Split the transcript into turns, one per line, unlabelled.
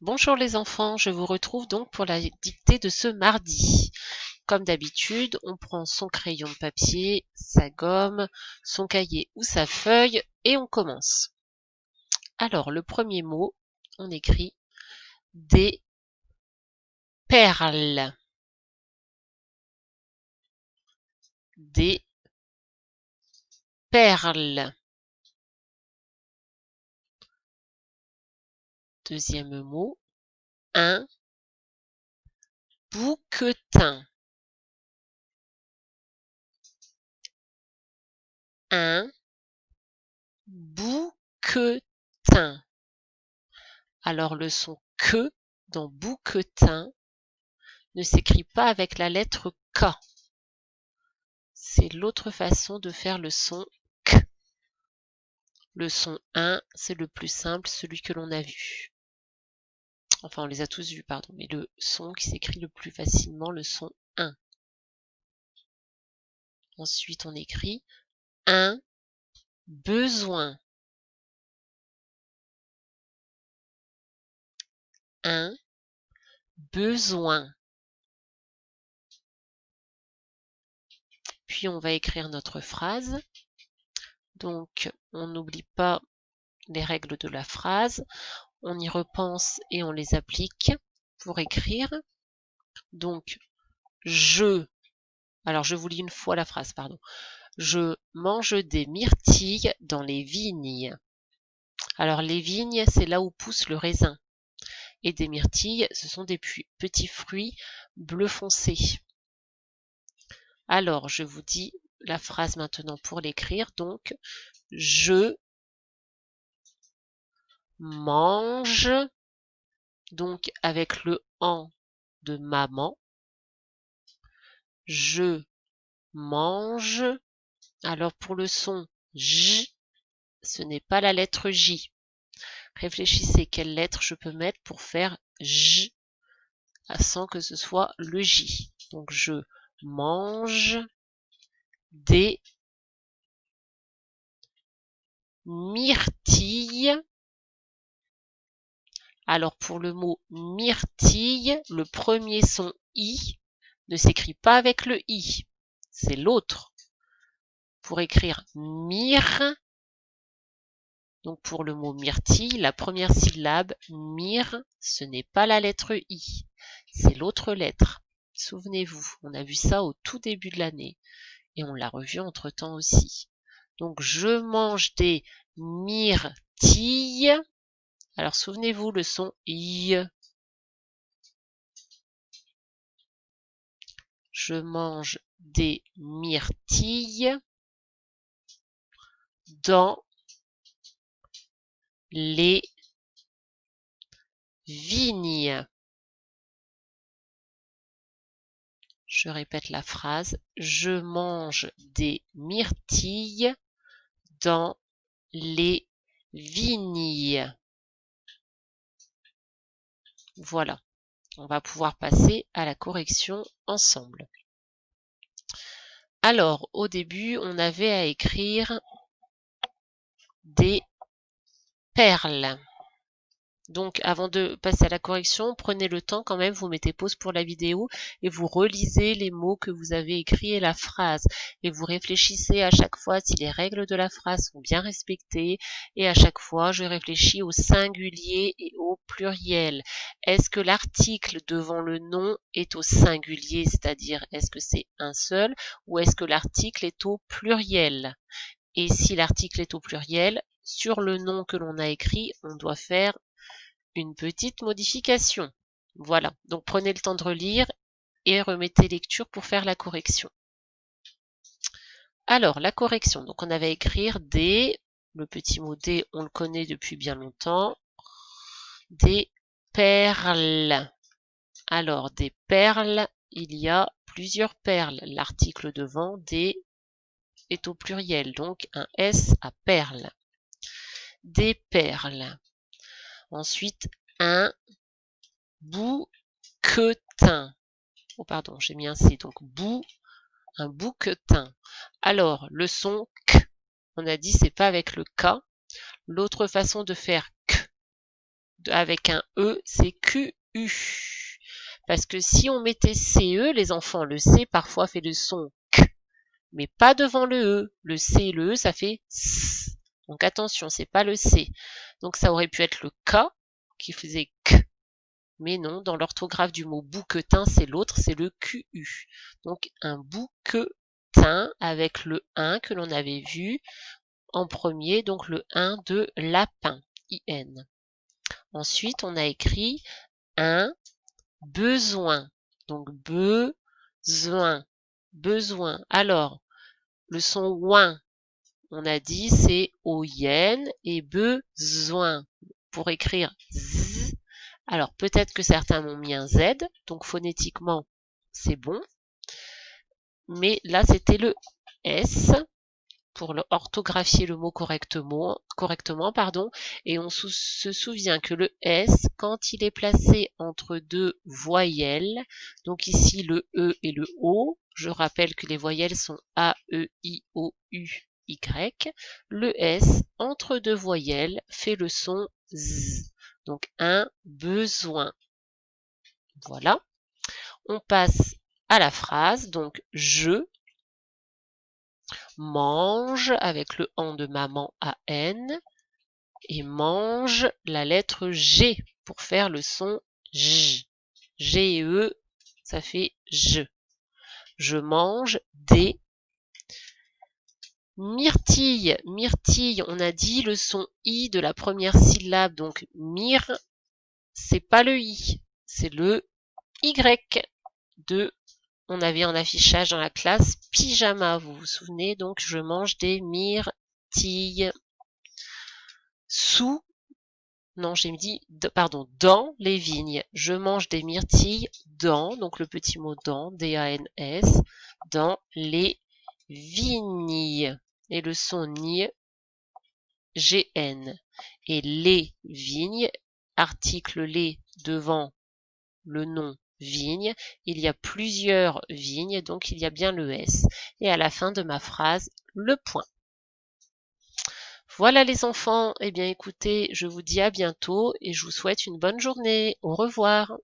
Bonjour les enfants, je vous retrouve donc pour la dictée de ce mardi. Comme d'habitude, on prend son crayon de papier, sa gomme, son cahier ou sa feuille et on commence. Alors, le premier mot, on écrit des perles. Des perles. Deuxième mot, un bouquetin. Un bouquetin. Alors, le son que dans bouquetin ne s'écrit pas avec la lettre K. C'est l'autre façon de faire le son K. Le son 1, c'est le plus simple, celui que l'on a vu. Enfin, on les a tous vus, pardon, mais le son qui s'écrit le plus facilement, le son 1. Ensuite, on écrit un besoin. Un besoin. Puis, on va écrire notre phrase. Donc, on n'oublie pas les règles de la phrase. On y repense et on les applique pour écrire. Donc, alors je vous lis une fois la phrase, pardon. Je mange des myrtilles dans les vignes. Alors les vignes, c'est là où pousse le raisin. Et des myrtilles, ce sont des petits fruits bleu foncé. Alors, je vous dis la phrase maintenant pour l'écrire. Donc, je mange, donc avec le en de maman. Je mange. Alors pour le son J, ce n'est pas la lettre J. Réfléchissez quelle lettre je peux mettre pour faire J sans que ce soit le J. Donc je mange des myrtilles. Alors pour le mot myrtille, le premier son I ne s'écrit pas avec le I, c'est l'autre. Pour écrire myr, donc pour le mot myrtille, la première syllabe, myr, ce n'est pas la lettre I, c'est l'autre lettre. Souvenez-vous, on a vu ça au tout début de l'année et on l'a revu entre-temps aussi. Donc je mange des myrtilles. Alors souvenez-vous le son I. Je mange des myrtilles dans les vignes. Je répète la phrase. Je mange des myrtilles dans les vignes. Voilà. On va pouvoir passer à la correction ensemble. Alors, au début, on avait à écrire des perles. Donc, avant de passer à la correction, prenez le temps quand même, vous mettez pause pour la vidéo et vous relisez les mots que vous avez écrits et la phrase. Et vous réfléchissez à chaque fois si les règles de la phrase sont bien respectées. Et à chaque fois, je réfléchis au singulier et au pluriel. Est-ce que l'article devant le nom est au singulier, c'est-à-dire est-ce que c'est un seul, ou est-ce que l'article est au pluriel? Et si l'article est au pluriel, sur le nom que l'on a écrit, on doit faire une petite modification. Voilà, donc prenez le temps de relire et remettez lecture pour faire la correction. Alors, la correction, donc on avait à écrire des, le petit mot des, on le connaît depuis bien longtemps, des perles. Alors, des perles, il y a plusieurs perles. L'article devant, des, est au pluriel, donc un S à perles. Des perles. Ensuite, un bouquetin. Oh pardon, j'ai mis un C, donc un bouquetin. Alors, le son K, on a dit c'est pas avec le K. L'autre façon de faire K avec un E, c'est QU. Parce que si on mettait CE, les enfants, le C parfois fait le son K, mais pas devant le E. Le C et le E, ça fait S. Donc attention, c'est pas le C. Donc ça aurait pu être le K qui faisait K. Mais non, dans l'orthographe du mot bouquetin, c'est l'autre, c'est le QU. Donc un bouquetin avec le 1 que l'on avait vu en premier, donc le 1 de lapin, IN. Ensuite, on a écrit un besoin. Donc besoin, besoin. Alors, le son ouin, on a dit c'est OIN et besoin. Pour écrire Z, alors peut-être que certains m'ont mis un Z, donc phonétiquement c'est bon. Mais là c'était le S pour orthographier le mot correctement, et on se souvient que le S, quand il est placé entre deux voyelles, donc ici le E et le O, je rappelle que les voyelles sont A, E, I, O, U, Y, le S, entre deux voyelles, fait le son Z, donc un besoin. Voilà, on passe à la phrase, donc je mange avec le an de maman AN et mange la lettre G pour faire le son J. G et E, ça fait je. Je mange des myrtilles. Myrtille, on a dit le son I de la première syllabe, donc myr, c'est pas le I, c'est le Y de, on avait en affichage dans la classe pyjama, vous vous souvenez, donc je mange des myrtilles. Sous, non j'ai dit, pardon, dans les vignes. Je mange des myrtilles dans, donc le petit mot dans, D-A-N-S, dans les vignes. Et le son ni, G-N. Et les vignes, article les devant le nom vigne, il y a plusieurs vignes, donc il y a bien le S. Et à la fin de ma phrase, le point. Voilà les enfants, eh bien écoutez, je vous dis à bientôt et je vous souhaite une bonne journée. Au revoir.